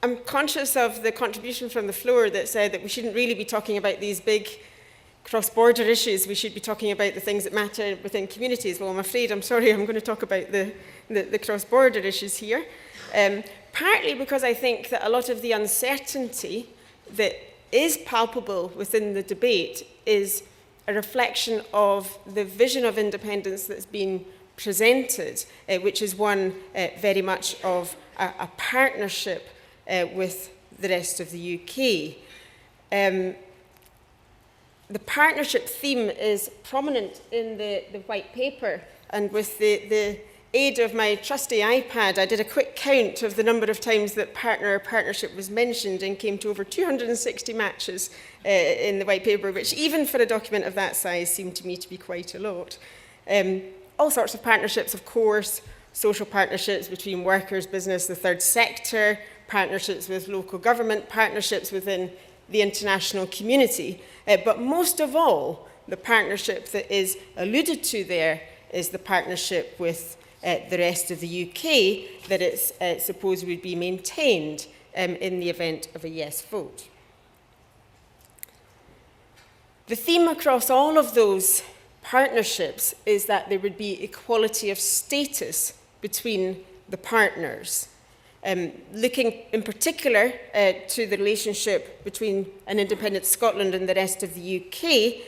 I'm conscious of the contribution from the floor that said that we shouldn't really be talking about these big cross-border issues. We should be talking about the things that matter within communities. Well, I'm afraid, I'm sorry, I'm going to talk about the cross-border issues here. Partly because I think that a lot of the uncertainty that is palpable within the debate is a reflection of the vision of independence that's been presented, which is one very much of a partnership with the rest of the UK. The partnership theme is prominent in the white paper, and with the aid of my trusty iPad, I did a quick count of the number of times that partner or partnership was mentioned and came to over 260 matches in the white paper, which even for a document of that size seemed to me to be quite a lot. All sorts of partnerships, of course, social partnerships between workers, business, the third sector, partnerships with local government, partnerships within the international community. But most of all, the partnership that is alluded to there is the partnership with the rest of the UK that it's supposed would be maintained in the event of a yes vote. The theme across all of those partnerships is that there would be equality of status between the partners. Looking in particular to the relationship between an independent Scotland and the rest of the UK,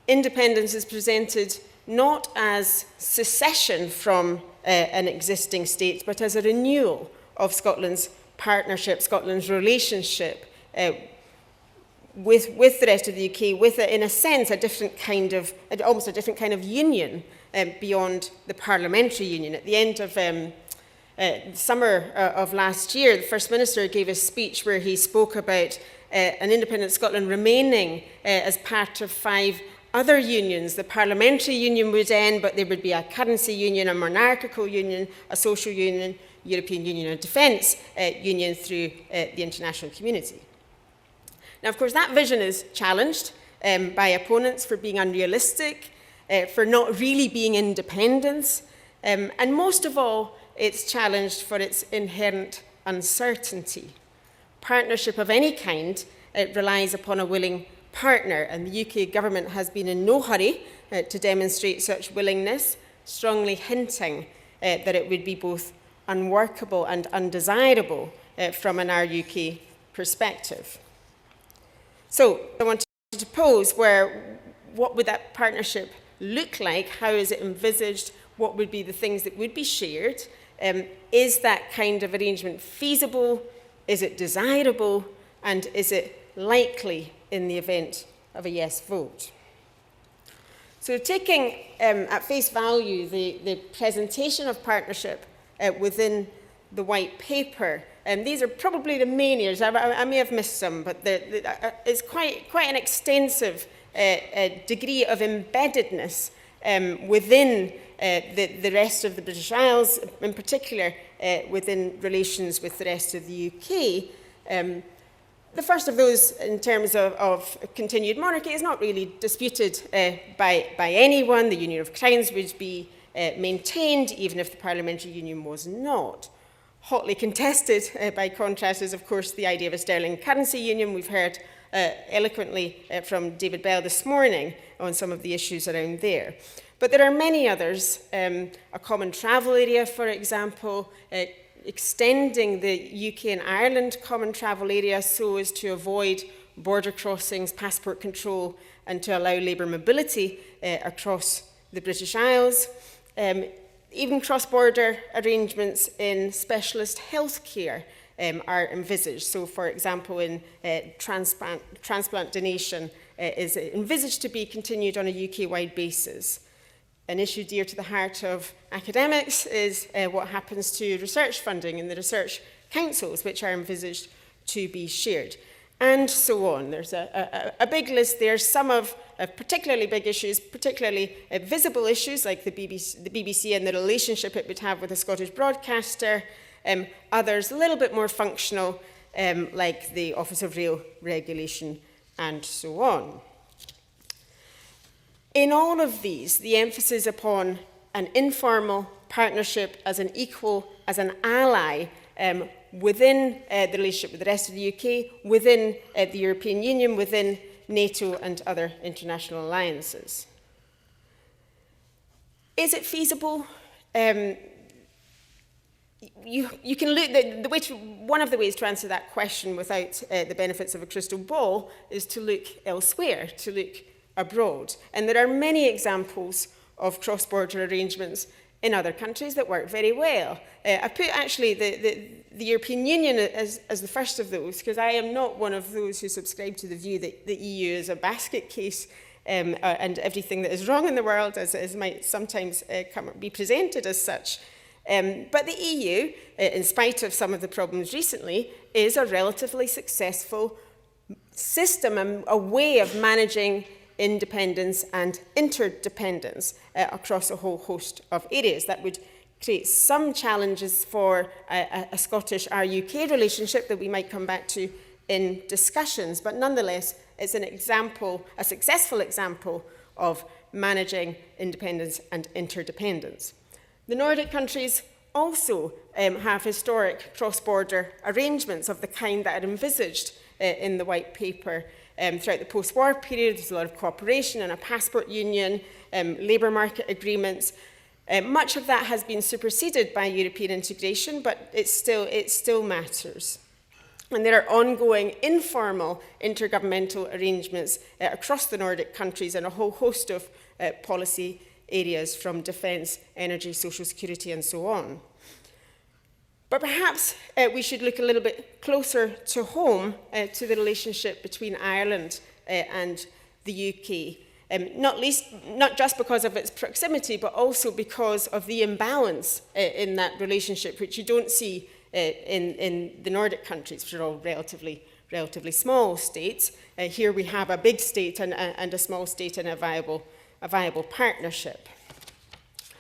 independence is presented not as secession from an existing state, but as a renewal of Scotland's partnership, Scotland's relationship with the rest of the UK, with, in a sense, almost a different kind of union beyond the parliamentary union. At the end of summer of last year, the First Minister gave a speech where he spoke about an independent Scotland remaining as part of 5 other unions. The parliamentary union would end, but there would be a currency union, a monarchical union, a social union, European Union and defence union through the international community. Now, of course, that vision is challenged by opponents for being unrealistic, for not really being independence, and most of all, it's challenged for its inherent uncertainty. Partnership of any kind relies upon a willing partner, and the UK government has been in no hurry to demonstrate such willingness, strongly hinting that it would be both unworkable and undesirable from an RUK perspective. So I wanted to pose what would that partnership look like? How is it envisaged? What would be the things that would be shared? Is that kind of arrangement feasible? Is it desirable? And is it likely in the event of a yes vote? So taking at face value the presentation of partnership within the white paper, these are probably the main areas. I may have missed some, but it's quite an extensive degree of embeddedness within the rest of the British Isles, in particular within relations with the rest of the UK. The first of those, in terms of continued monarchy, is not really disputed by anyone. The Union of Crowns would be maintained, even if the parliamentary union was not. Hotly contested, by contrast, is, of course, the idea of a sterling currency union. We've heard eloquently from David Bell this morning on some of the issues around there. But there are many others. A common travel area, for example, extending the UK and Ireland common travel area so as to avoid border crossings, passport control, and to allow labour mobility across the British Isles. Even cross-border arrangements in specialist healthcare are envisaged. So, for example, in transplant donation is envisaged to be continued on a UK-wide basis. An issue dear to the heart of academics is what happens to research funding in the research councils, which are envisaged to be shared, and so on. There's a big list there, some of particularly big issues, particularly visible issues like the BBC and the relationship it would have with a Scottish broadcaster, others a little bit more functional, like the Office of Rail Regulation, and so on. In all of these, the emphasis upon an informal partnership as an equal, as an ally, within the relationship with the rest of the UK, within the European Union, within NATO and other international alliances. Is it feasible? You can look, one of the ways to answer that question without the benefits of a crystal ball is to look elsewhere, to look abroad. And there are many examples of cross-border arrangements in other countries that work very well. I put actually the European Union as the first of those, because I am not one of those who subscribe to the view that the EU is a basket case and everything that is wrong in the world, as might sometimes be presented as such. But the EU, in spite of some of the problems recently, is a relatively successful system and a way of managing independence and interdependence across a whole host of areas. That would create some challenges for a Scottish-UK relationship that we might come back to in discussions, but nonetheless, it's an example, a successful example of managing independence and interdependence. The Nordic countries also have historic cross-border arrangements of the kind that are envisaged in the White Paper. Throughout the post-war period, there's a lot of cooperation and a passport union, labour market agreements. Much of that has been superseded by European integration, but it still matters. And there are ongoing informal intergovernmental arrangements across the Nordic countries in a whole host of policy areas, from defence, energy, social security, and so on. But perhaps we should look a little bit closer to home to the relationship between Ireland and the UK, not just because of its proximity, but also because of the imbalance in that relationship, which you don't see in the Nordic countries, which are all relatively small states. Here we have a big state and a small state in a viable partnership.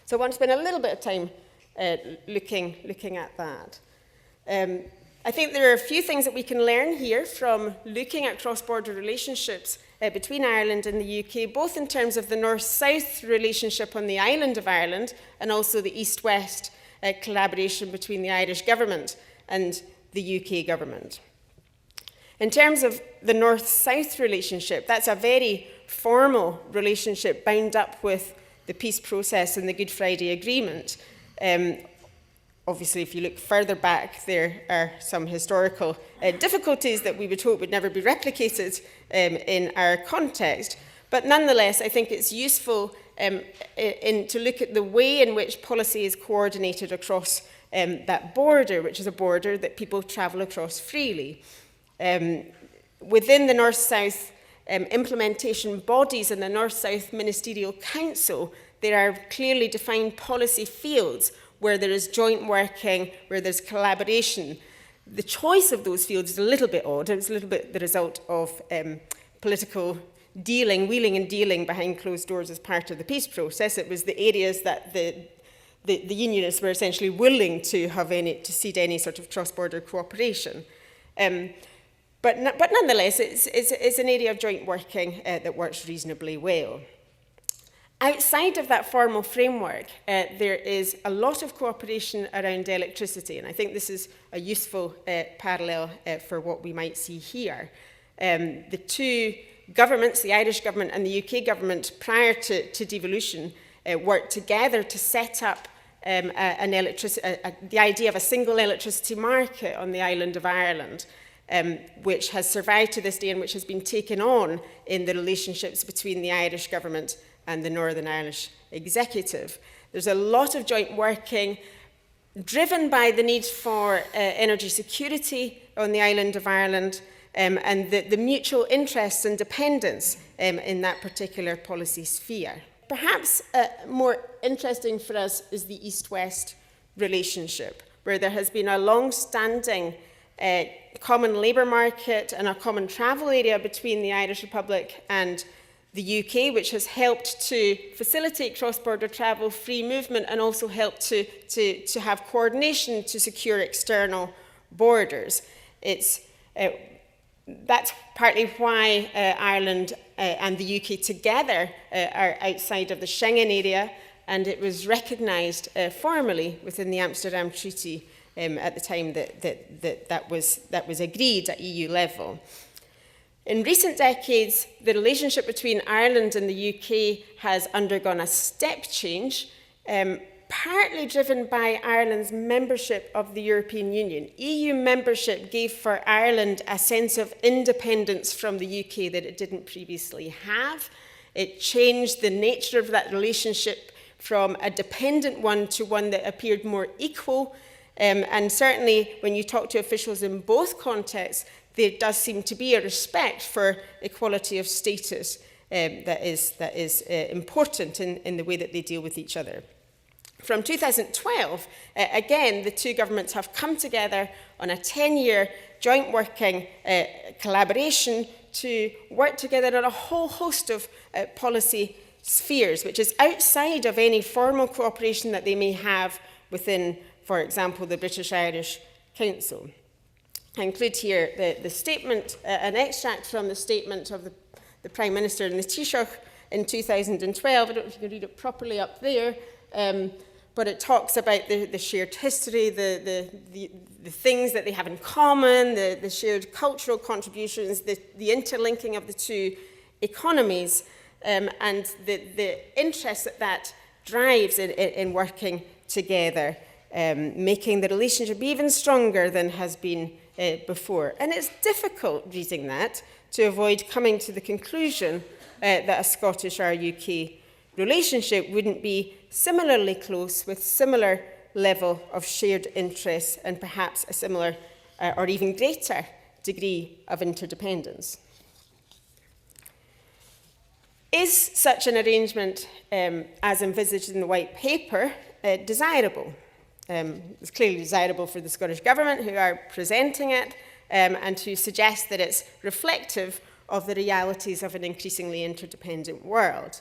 So I want to spend a little bit of time looking at that. I think there are a few things that we can learn here from looking at cross-border relationships between Ireland and the UK, both in terms of the north-south relationship on the island of Ireland and also the east-west collaboration between the Irish government and the UK government. In terms of the north-south relationship, that's a very formal relationship bound up with the peace process and the Good Friday Agreement. Obviously, if you look further back, there are some historical difficulties that we would hope would never be replicated in our context. But nonetheless, I think it's useful to look at the way in which policy is coordinated across that border, which is a border that people travel across freely. Within the North-South implementation bodies and the North-South Ministerial Council, there are clearly defined policy fields where there is joint working, where there's collaboration. The choice of those fields is a little bit odd. It's a little bit the result of political dealing, wheeling and dealing behind closed doors as part of the peace process. It was the areas that the unionists were essentially willing to cede any sort of cross-border cooperation. But nonetheless, it's an area of joint working that works reasonably well. Outside of that formal framework, there is a lot of cooperation around electricity, and I think this is a useful parallel for what we might see here. The two governments, the Irish government and the UK government, prior to devolution, worked together to set up the idea of a single electricity market on the island of Ireland, which has survived to this day and which has been taken on in the relationships between the Irish government and the Northern Irish executive. There's a lot of joint working driven by the need for energy security on the island of Ireland and the mutual interests and dependence in that particular policy sphere. Perhaps more interesting for us is the East-West relationship, where there has been a long-standing common labour market and a common travel area between the Irish Republic and the UK, which has helped to facilitate cross-border travel, free movement, and also helped to have coordination to secure external borders. That's partly why Ireland and the UK together are outside of the Schengen area, and it was recognised formally within the Amsterdam Treaty at the time that was agreed at EU level. In recent decades, the relationship between Ireland and the UK has undergone a step change, partly driven by Ireland's membership of the European Union. EU membership gave for Ireland a sense of independence from the UK that it didn't previously have. It changed the nature of that relationship from a dependent one to one that appeared more equal. And certainly when you talk to officials in both contexts, there does seem to be a respect for equality of status that is important in the way that they deal with each other. From 2012, again, the two governments have come together on a 10-year joint working collaboration to work together on a whole host of policy spheres, which is outside of any formal cooperation that they may have within, for example, the British-Irish Council. I include here the statement, an extract from the statement of the Prime Minister in the Taoiseach in 2012. I don't know if you can read it properly up there, but it talks about the shared history, the things that they have in common, the shared cultural contributions, the interlinking of the two economies, and the interest that drives in working together, making the relationship even stronger than has been before. And it's difficult reading that to avoid coming to the conclusion that a Scottish or UK relationship wouldn't be similarly close with similar level of shared interests and perhaps a similar or even greater degree of interdependence. Is such an arrangement, as envisaged in the White Paper, desirable? It's clearly desirable for the Scottish Government, who are presenting it, and who suggest that it's reflective of the realities of an increasingly interdependent world.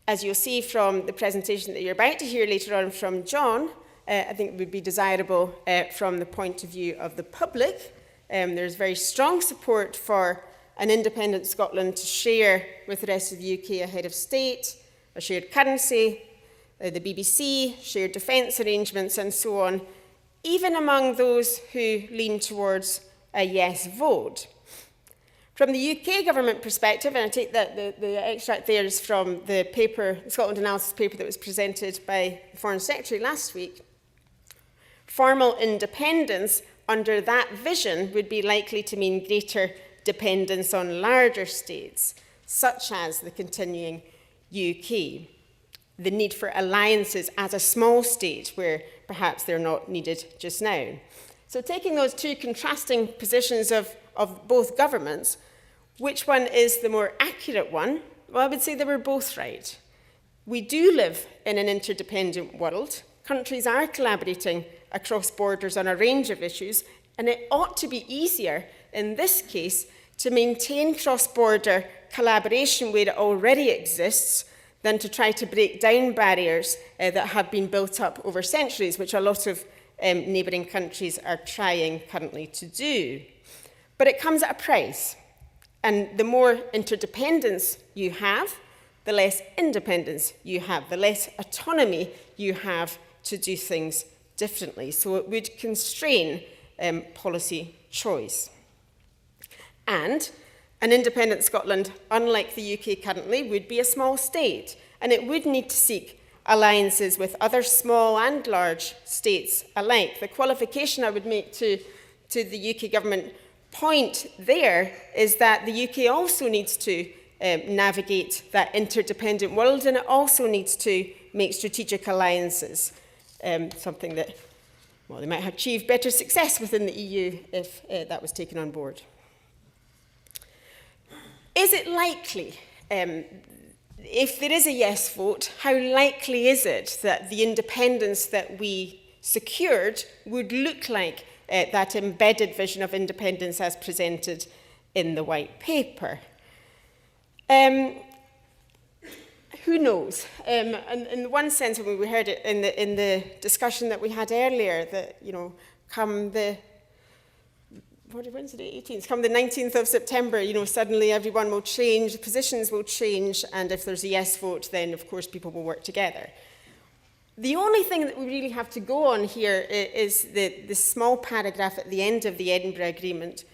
As you'll see from the presentation that you're about to hear later on from John, I think it would be desirable from the point of view of the public. There's very strong support for an independent Scotland to share with the rest of the UK a head of state, a shared currency, the BBC, shared defence arrangements, and so on, even among those who lean towards a yes vote. From the UK government perspective, and I take that the extract there is from the paper, the Scotland analysis paper that was presented by the Foreign Secretary last week, formal independence under that vision would be likely to mean greater dependence on larger states, such as the continuing UK. The need for alliances as a small state where perhaps they're not needed just now. So taking those two contrasting positions of both governments, which one is the more accurate one? Well, I would say they were both right. We do live in an interdependent world. Countries are collaborating across borders on a range of issues, and it ought to be easier in this case to maintain cross-border collaboration where it already exists than to try to break down barriers that have been built up over centuries, which a lot of neighbouring countries are trying currently to do. But it comes at a price. And the more interdependence you have, the less independence you have, the less autonomy you have to do things differently. So it would constrain policy choice. And an independent Scotland, unlike the UK currently, would be a small state, and it would need to seek alliances with other small and large states alike. The qualification I would make to the UK government point there is that the UK also needs to navigate that interdependent world, and it also needs to make strategic alliances, something that, well, they might have achieved better success within the EU if that was taken on board. Is it likely, if there is a yes vote, how likely is it that the independence that we secured would look like that embedded vision of independence as presented in the White Paper? Who knows? And in one sense, when we heard it in the discussion that we had earlier, that, you know, come the, when's the 18th? Come the 19th of September, you know, suddenly everyone will change, the positions will change, and if there's a yes vote, then of course people will work together. The only thing that we really have to go on here is the small paragraph at the end of the Edinburgh Agreement,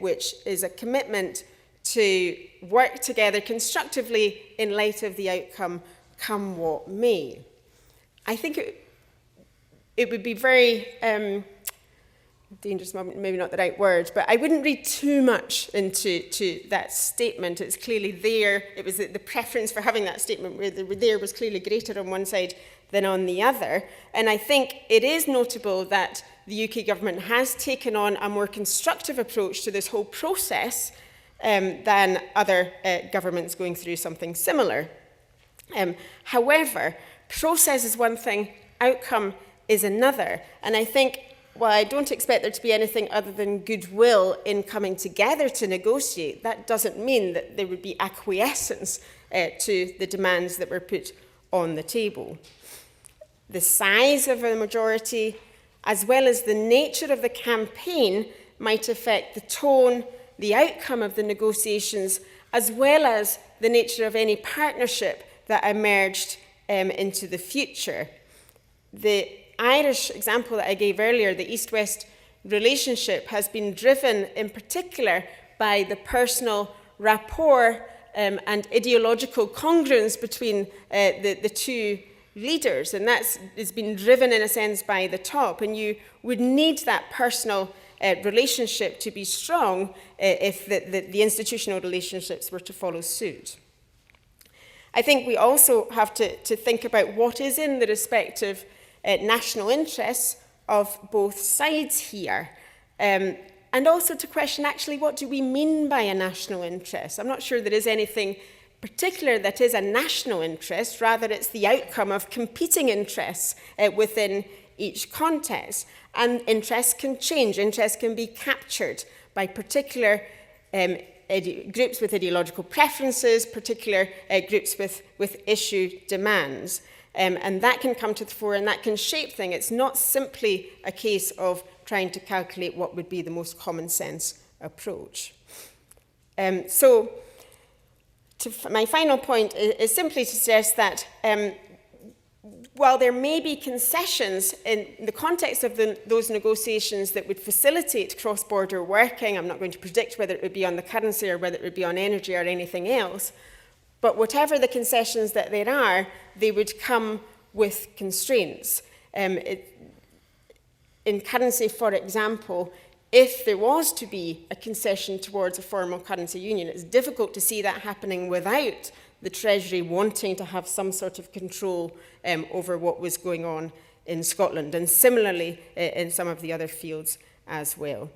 which is a commitment to work together constructively in light of the outcome, come what may. I think it would be very dangerous, maybe not the right word, but I wouldn't read too much into that statement. It's clearly there. It was the preference for having that statement where there was clearly greater on one side than on the other. And I think it is notable that the UK government has taken on a more constructive approach to this whole process than other governments going through something similar. However, process is one thing, outcome is another. And I think, while I don't expect there to be anything other than goodwill in coming together to negotiate, that doesn't mean that there would be acquiescence to the demands that were put on the table. The size of a majority, as well as the nature of the campaign, might affect the tone, the outcome of the negotiations, as well as the nature of any partnership that emerged into the future. The Irish example that I gave earlier, the East-West relationship, has been driven in particular by the personal rapport and ideological congruence between the two leaders, and that's been driven in a sense by the top, and you would need that personal relationship to be strong if the institutional relationships were to follow suit. I think we also have to think about what is in the respective national interests of both sides here, and also to question actually what do we mean by a national interest. I'm not sure there is anything particular that is a national interest, rather it's the outcome of competing interests within each context. And interests can change, interests can be captured by particular groups with ideological preferences, particular groups with issue demands. And that can come to the fore and that can shape things. It's not simply a case of trying to calculate what would be the most common sense approach. My final point is simply to suggest that while there may be concessions in the context of those negotiations that would facilitate cross-border working, I'm not going to predict whether it would be on the currency or whether it would be on energy or anything else, but whatever the concessions that there are, they would come with constraints. In currency, for example, if there was to be a concession towards a formal currency union, it's difficult to see that happening without the Treasury wanting to have some sort of control over what was going on in Scotland, and similarly in some of the other fields as well.